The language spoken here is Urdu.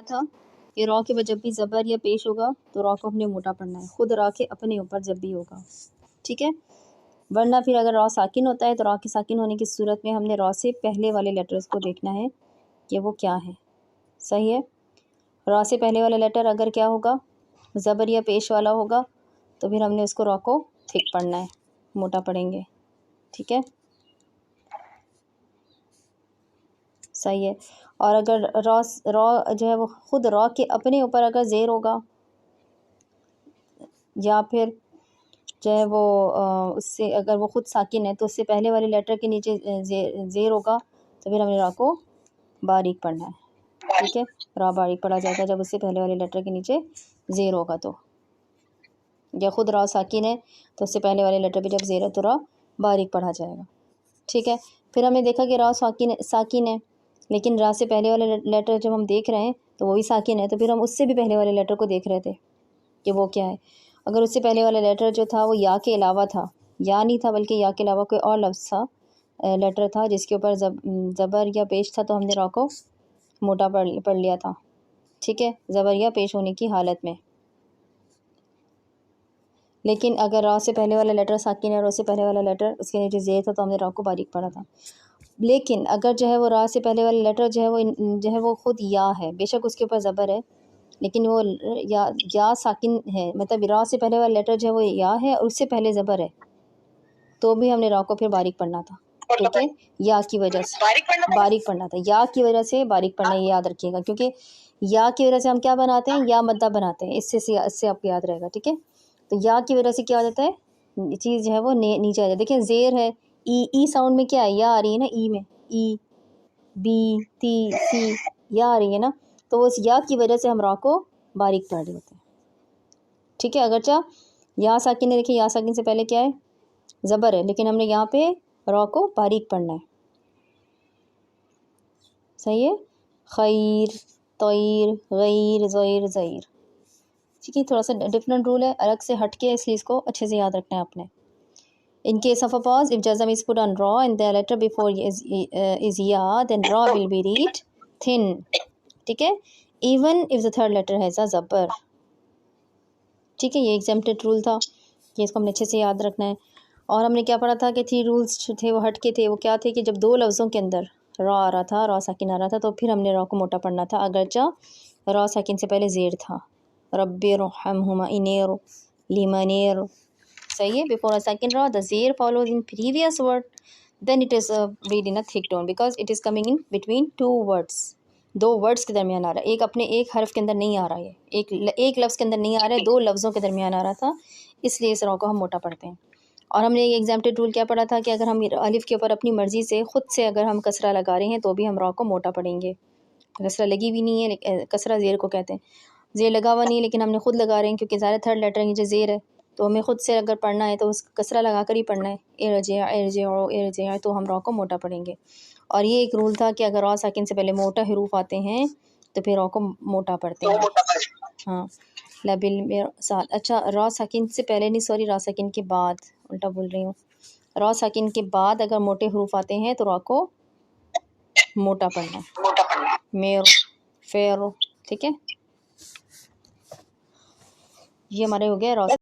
تھا کہ را کے بعد جب بھی زبر یا پیش ہوگا تو را کو ہم نے موٹا پڑھنا ہے، خود را کے اپنے اوپر جب بھی ہوگا، ٹھیک ہے۔ ورنہ پھر اگر را ساکن ہوتا ہے تو را کے ساکن ہونے کی صورت میں ہم نے را سے پہلے والے لیٹرز کو دیکھنا ہے کہ وہ کیا ہے، صحیح ہے۔ را سے پہلے والا لیٹر اگر کیا ہوگا، زبر یا پیش والا ہوگا تو پھر ہم نے اس کو را کو تھک پڑھنا ہے، موٹا پڑھیں گے، ٹھیک ہے، صحیح ہے۔ اور اگر را جو ہے وہ خود را کے اپنے اوپر اگر زیر ہوگا یا پھر جو ہے وہ اس سے اگر وہ خود ساکن ہے تو اس سے پہلے والے لیٹر کے نیچے زیر ہوگا تو پھر ہمیں را کو باریک پڑھنا ہے، ٹھیک ہے۔ را باریک پڑھا جائے گا جب اس سے پہلے والے لیٹر کے نیچے زیر ہوگا تو، یا خود را ساکن ہے تو اس سے پہلے والے لیٹر پہ جب زیر ہے تو را باریک پڑھا جائے گا، ٹھیک ہے۔ پھر ہم نے دیکھا کہ را ساکن ہے لیکن را سے پہلے والے لیٹر جب ہم دیکھ رہے ہیں تو وہ بھی ساکن ہے، تو پھر ہم اس سے بھی پہلے والے لیٹر کو دیکھ رہے تھے کہ وہ کیا ہے۔ اگر اس سے پہلے والا لیٹر جو تھا وہ یا کے علاوہ تھا، یا نہیں تھا بلکہ یا کے علاوہ کوئی اور لفظ تھا، لیٹر تھا جس کے اوپر زبر یا پیش تھا تو ہم نے را کو موٹا پڑھ لیا تھا، ٹھیک ہے، زبر یا پیش ہونے کی حالت میں۔ لیکن اگر را سے پہلے والا لیٹر ساکن ہے اور اس سے پہلے والا لیٹر اس کے نیچے زیر تھا تو ہم نے را کو باریک پڑھا تھا۔ لیکن اگر جو ہے وہ را سے پہلے والا لیٹر جو ہے وہ خود یا ہے، بے شک اس کے اوپر زبر ہے لیکن وہ یا ساکن ہے، مطلب را سے پہلے والا لیٹر جو ہے وہ یا ہے اور اس سے پہلے زبر ہے، تو بھی ہم نے را کو پھر باریک پڑھنا تھا، ٹھیک ہے، یا کی وجہ سے باریک پڑھنا تھا، یا کی وجہ سے باریک پڑھنا، یہ یاد رکھیے گا، کیونکہ یا کی وجہ سے ہم کیا بناتے ہیں، یا مدہ بناتے ہیں، اس سے آپ کو یاد رہے گا، ٹھیک ہے۔ تو یا کی وجہ سے کیا ہو جاتا ہے، چیز جو ہے وہ نیچے آ جاتی ہے۔ دیکھیں زیر ہے، ای ساؤنڈ میں کیا ہے، یا آ رہی ہے نا، ای میں ای بی تی سی یا آ رہی ہے نا، تو اس یا کی وجہ سے ہم را کو باریک پڑھ رہے ہوتے ہیں، ٹھیک ہے۔ اگرچہ یا ساکن ہے، دیکھیں یا ساکن سے پہلے کیا ہے، زبر ہے، لیکن ہم نے یہاں پہ را کو باریک پڑھنا ہے، صحیح ہے۔ خیر، طیر، غیر، زیر، زیر، ٹھیک ہے، تھوڑا سا ڈفرینٹ رول ہے، الگ سے ہٹ کے، اس لیے اس کو اچھے سے یاد رکھنا ہے آپ نے۔ In case of a pause, if jazm is put on ra and the letter before is ya, then ra will be read thin, ٹھیک ہے، even if the third letter has a zabar، ٹھیک ہے، یہ exempted rule تھا کہ اس کو ہم نے اچھے سے یاد رکھنا ہے۔ اور ہم نے کیا پڑھا تھا کہ 3 رولز جو تھے وہ ہٹ کے تھے، وہ کیا تھے کہ جب 2 لفظوں کے اندر را آ رہا تھا، را ساکن آ رہا تھا، تو پھر ہم نے را کو موٹا پڑھنا تھا، اگرچہ را ساکن سے پہلے زیر تھا، رب ارحمہما انیر لیمنیر، صحیح ہے۔ Before a second ra, the zir follows in previous word, then it is read in a thick tone because it is coming in between 2 words. 2 words کے درمیان آ رہا ہے، اپنے ایک حرف کے اندر نہیں آ رہا ہے، ایک لفظ کے اندر نہیں آ رہا ہے، 2 لفظوں کے درمیان آ رہا تھا، اس لیے اس را کو ہم موٹا پڑھتے ہیں۔ اور ہم نے یہ ایگزامپٹڈ رول کیا پڑھا تھا کہ اگر ہم الف کے اوپر اپنی مرضی سے خود سے اگر ہم کسرہ لگا رہے ہیں تو بھی ہم را کو موٹا پڑھیں گے، کسرہ لگی بھی نہیں ہے، کسرہ زیر کو کہتے ہیں، زیر لگا ہوا نہیں ہے لیکن ہم نے خود لگا رہے ہیں کیونکہ ظاہر تھرڈ لیٹر نیچے زیر ہے تو ہمیں خود سے اگر پڑھنا ہے تو اس کسرہ لگا کر ہی پڑھنا ہے، ارجع ارجعوا ارجع، تو ہم را کو موٹا پڑھیں گے۔ اور یہ ایک رول تھا کہ اگر را ساکن سے پہلے موٹا حروف آتے ہیں تو پھر را کو موٹا پڑھتے ہیں، ہاں، لبل ساتھ، اچھا را ساکن سے پہلے نہیں، سوری، را ساکن کے بعد، الٹا بول رہی ہوں، را ساکن کے بعد اگر موٹے حروف آتے ہیں تو را کو موٹا پڑھنا ہے، میر، فیر، ٹھیک ہے، یہ ہمارے ہو گیا را